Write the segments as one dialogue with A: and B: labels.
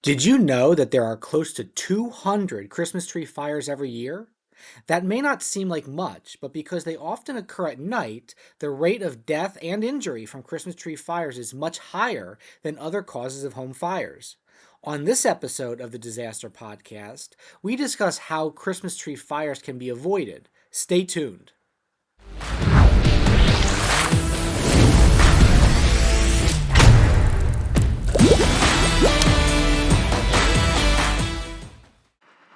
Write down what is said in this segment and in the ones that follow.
A: Did you know that there are close to 200 Christmas tree fires every year? That may not seem like much, but because they often occur at night, the rate of death and injury from Christmas tree fires is much higher than other causes of home fires. On this episode of the Disaster Podcast, we discuss how Christmas tree fires can be avoided. Stay tuned.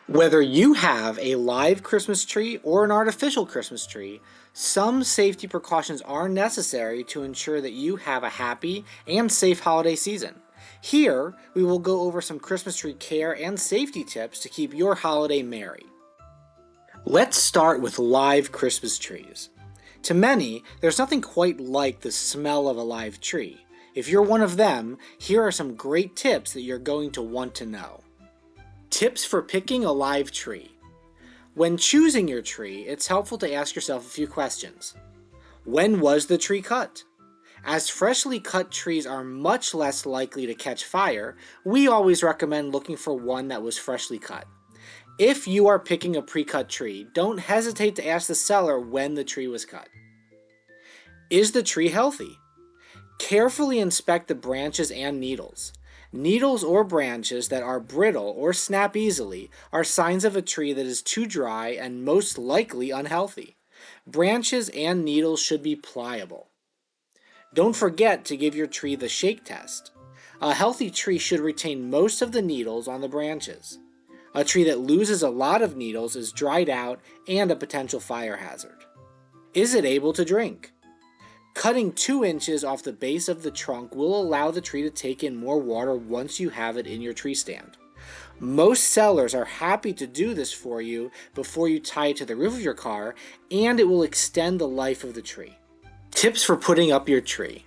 A: Whether you have a live Christmas tree or an artificial Christmas tree, some safety precautions are necessary to ensure that you have a happy and safe holiday season. Here, we will go over some Christmas tree care and safety tips to keep your holiday merry. Let's start with live Christmas trees. To many, there's nothing quite like the smell of a live tree. If you're one of them, here are some great tips that you're going to want to know. Tips for picking a live tree. When choosing your tree, it's helpful to ask yourself a few questions. When was the tree cut? As freshly cut trees are much less likely to catch fire, we always recommend looking for one that was freshly cut. If you are picking a pre-cut tree, don't hesitate to ask the seller when the tree was cut. Is the tree healthy? Carefully inspect the branches and needles. Needles or branches that are brittle or snap easily are signs of a tree that is too dry and most likely unhealthy. Branches and needles should be pliable. Don't forget to give your tree the shake test. A healthy tree should retain most of the needles on the branches. A tree that loses a lot of needles is dried out and a potential fire hazard. Is it able to drink? Cutting 2 inches off the base of the trunk will allow the tree to take in more water once you have it in your tree stand. Most sellers are happy to do this for you before you tie it to the roof of your car, and it will extend the life of the tree. Tips for putting up your tree.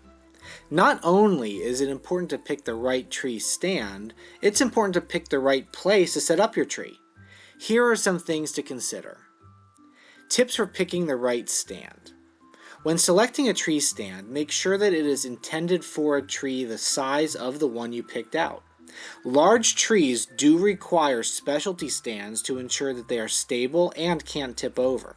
A: Not only is it important to pick the right tree stand, it's important to pick the right place to set up your tree. Here are some things to consider. Tips for picking the right stand. When selecting a tree stand, make sure that it is intended for a tree the size of the one you picked out. Large trees do require specialty stands to ensure that they are stable and can't tip over.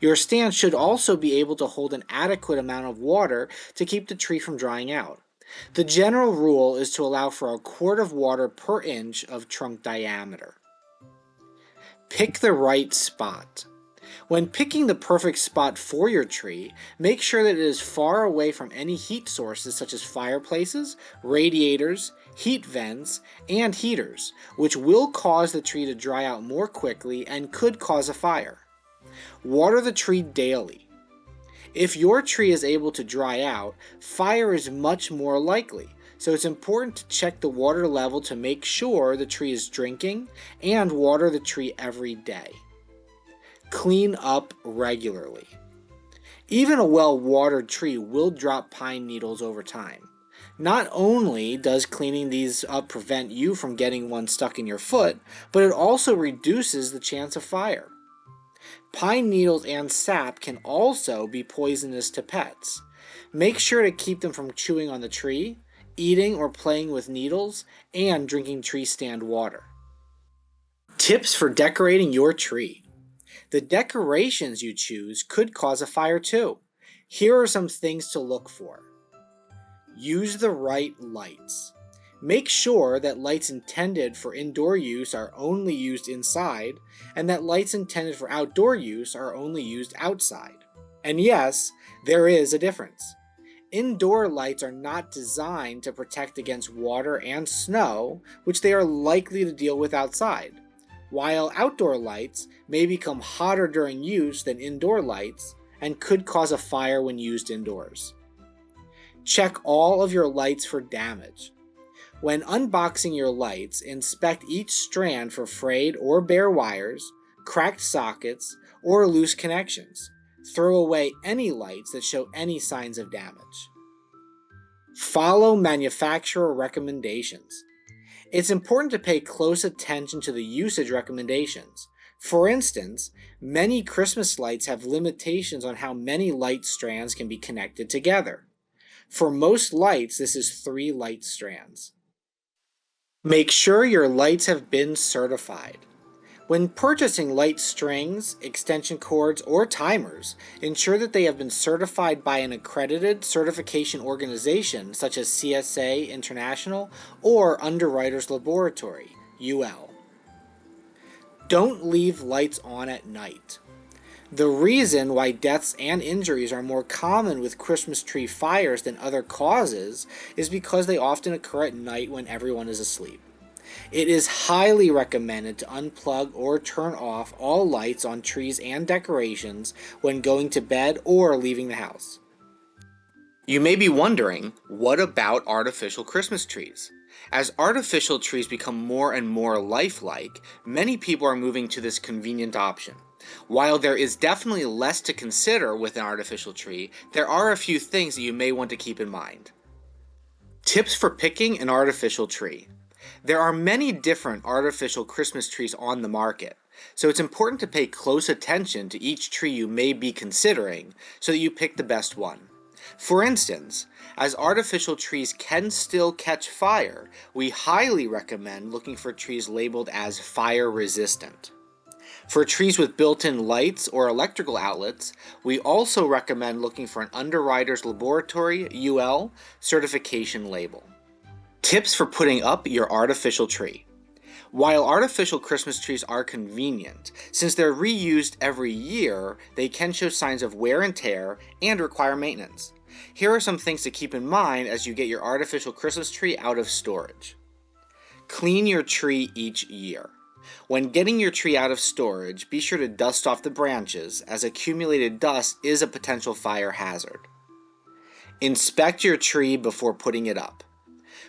A: Your stand should also be able to hold an adequate amount of water to keep the tree from drying out. The general rule is to allow for a quart of water per inch of trunk diameter. Pick the right spot. When picking the perfect spot for your tree, make sure that it is far away from any heat sources such as fireplaces, radiators, heat vents, and heaters, which will cause the tree to dry out more quickly and could cause a fire. Water the tree daily. If your tree is able to dry out, fire is much more likely, so it's important to check the water level to make sure the tree is drinking and water the tree every day. Clean up regularly. Even a well-watered tree will drop pine needles over time. Not only does cleaning these up prevent you from getting one stuck in your foot, but it also reduces the chance of fire. Pine needles and sap can also be poisonous to pets. Make sure to keep them from chewing on the tree, eating or playing with needles, and drinking tree stand water. Tips for decorating your tree. The decorations you choose could cause a fire too. Here are some things to look for. Use the right lights. Make sure that lights intended for indoor use are only used inside, and that lights intended for outdoor use are only used outside. And yes, there is a difference. Indoor lights are not designed to protect against water and snow, which they are likely to deal with outside, while outdoor lights may become hotter during use than indoor lights and could cause a fire when used indoors. Check all of your lights for damage. When unboxing your lights, inspect each strand for frayed or bare wires, cracked sockets, or loose connections. Throw away any lights that show any signs of damage. Follow manufacturer recommendations. It's important to pay close attention to the usage recommendations. For instance, many Christmas lights have limitations on how many light strands can be connected together. For most lights, this is 3 light strands. Make sure your lights have been certified. When purchasing light strings, extension cords, or timers, ensure that they have been certified by an accredited certification organization such as CSA International or Underwriters Laboratory, UL. Don't leave lights on at night. The reason why deaths and injuries are more common with Christmas tree fires than other causes is because they often occur at night when everyone is asleep. It is highly recommended to unplug or turn off all lights on trees and decorations when going to bed or leaving the house. You may be wondering, what about artificial Christmas trees? As artificial trees become more and more lifelike, many people are moving to this convenient option. While there is definitely less to consider with an artificial tree, there are a few things that you may want to keep in mind. Tips for picking an artificial tree. There are many different artificial Christmas trees on the market, so it's important to pay close attention to each tree you may be considering so that you pick the best one. For instance, as artificial trees can still catch fire, we highly recommend looking for trees labeled as fire resistant. For trees with built-in lights or electrical outlets, we also recommend looking for an Underwriters Laboratory UL certification label. Tips for putting up your artificial tree. While artificial Christmas trees are convenient, since they're reused every year, they can show signs of wear and tear and require maintenance. Here are some things to keep in mind as you get your artificial Christmas tree out of storage. Clean your tree each year. When getting your tree out of storage, be sure to dust off the branches, as accumulated dust is a potential fire hazard. Inspect your tree before putting it up.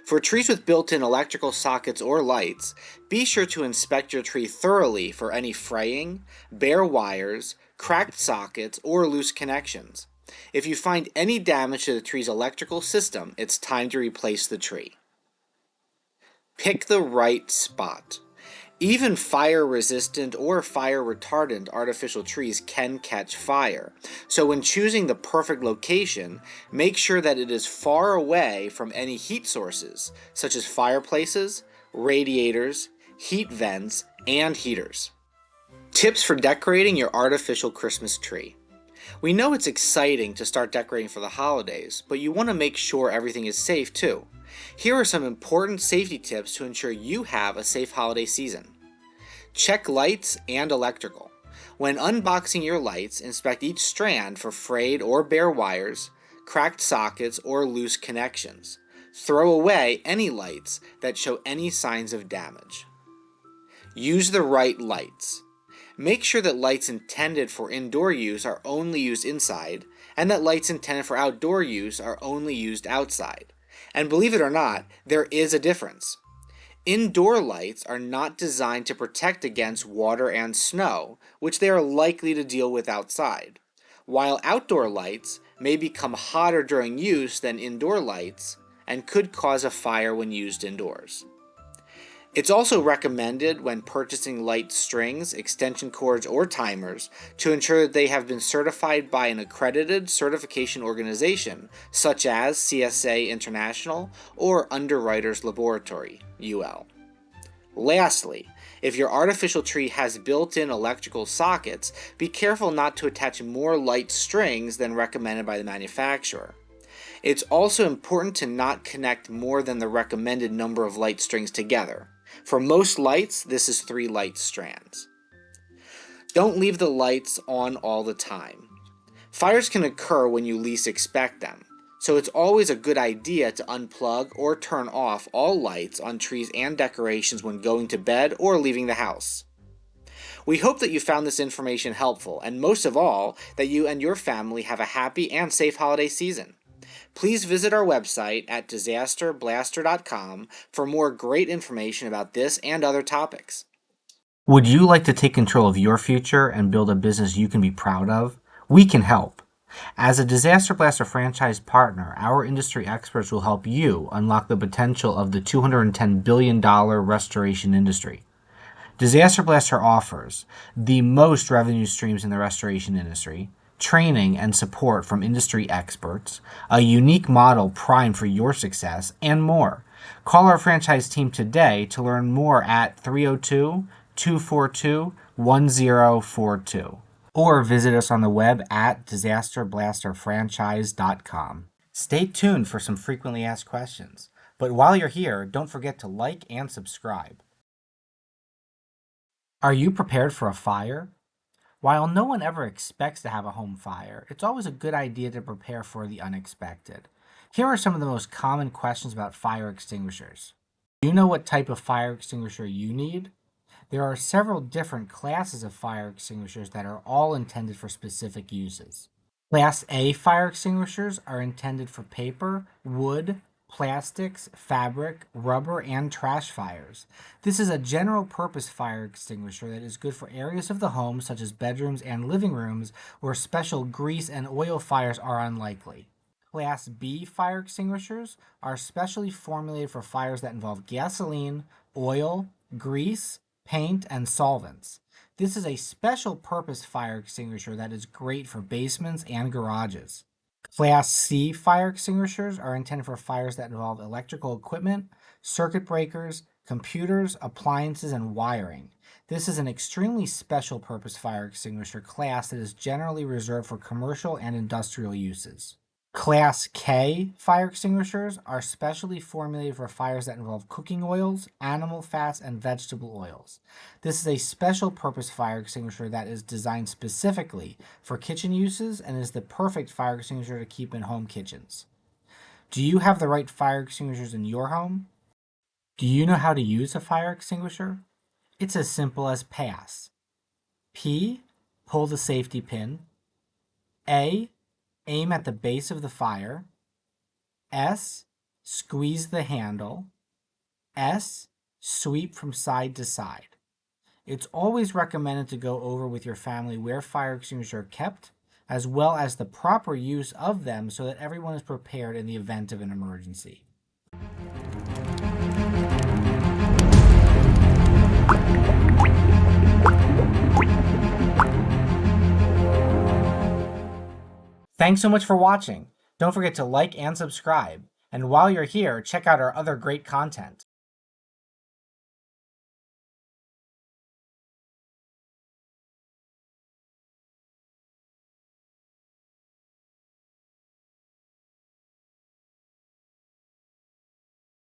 A: For trees with built-in electrical sockets or lights, be sure to inspect your tree thoroughly for any fraying, bare wires, cracked sockets, or loose connections. If you find any damage to the tree's electrical system, it's time to replace the tree. Pick the right spot. Even fire-resistant or fire-retardant artificial trees can catch fire, so when choosing the perfect location, make sure that it is far away from any heat sources, such as fireplaces, radiators, heat vents, and heaters. Tips for decorating your artificial Christmas tree. We know it's exciting to start decorating for the holidays, but you want to make sure everything is safe too. Here are some important safety tips to ensure you have a safe holiday season. Check lights and electrical. When unboxing your lights, inspect each strand for frayed or bare wires, cracked sockets, or loose connections. Throw away any lights that show any signs of damage. Use the right lights. Make sure that lights intended for indoor use are only used inside, and that lights intended for outdoor use are only used outside. And believe it or not, there is a difference. Indoor lights are not designed to protect against water and snow, which they are likely to deal with outside, while outdoor lights may become hotter during use than indoor lights and could cause a fire when used indoors. It's also recommended when purchasing light strings, extension cords, or timers to ensure that they have been certified by an accredited certification organization such as CSA International or Underwriters Laboratory, UL. Lastly, if your artificial tree has built-in electrical sockets, be careful not to attach more light strings than recommended by the manufacturer. It's also important to not connect more than the recommended number of light strings together. For most lights, this is 3 light strands. Don't leave the lights on all the time. Fires can occur when you least expect them, so it's always a good idea to unplug or turn off all lights on trees and decorations when going to bed or leaving the house. We hope that you found this information helpful, and most of all, that you and your family have a happy and safe holiday season. Please visit our website at disasterblaster.com for more great information about this and other topics. Would you like to take control of your future and build a business you can be proud of? We can help. As a Disaster Blaster franchise partner, our industry experts will help you unlock the potential of the $210 billion restoration industry. Disaster Blaster offers the most revenue streams in the restoration industry, training and support from industry experts, a unique model primed for your success, and more. Call our franchise team today to learn more at 302-242-1042 or visit us on the web at disasterblasterfranchise.com. Stay tuned for some frequently asked questions. But while you're here, don't forget to like and subscribe. Are you prepared for a fire? While no one ever expects to have a home fire, it's always a good idea to prepare for the unexpected. Here are some of the most common questions about fire extinguishers. Do you know what type of fire extinguisher you need? There are several different classes of fire extinguishers that are all intended for specific uses. Class A fire extinguishers are intended for paper, wood, plastics, fabric, rubber, and trash fires. This is a general purpose fire extinguisher that is good for areas of the home such as bedrooms and living rooms where special grease and oil fires are unlikely. Class B fire extinguishers are specially formulated for fires that involve gasoline, oil, grease, paint, and solvents. This is a special purpose fire extinguisher that is great for basements and garages. Class C fire extinguishers are intended for fires that involve electrical equipment, circuit breakers, computers, appliances, and wiring. This is an extremely special purpose fire extinguisher class that is generally reserved for commercial and industrial uses. Class K fire extinguishers are specially formulated for fires that involve cooking oils, animal fats, and vegetable oils. This is a special purpose fire extinguisher that is designed specifically for kitchen uses and is the perfect fire extinguisher to keep in home kitchens. Do you have the right fire extinguishers in your home? Do you know how to use a fire extinguisher? It's as simple as pass. P. Pull the safety pin. A. Aim at the base of the fire. S. Squeeze the handle. S. Sweep from side to side. It's always recommended to go over with your family where fire extinguishers are kept, as well as the proper use of them so that everyone is prepared in the event of an emergency. Thanks so much for watching. Don't forget to like and subscribe. And while you're here, check out our other great content.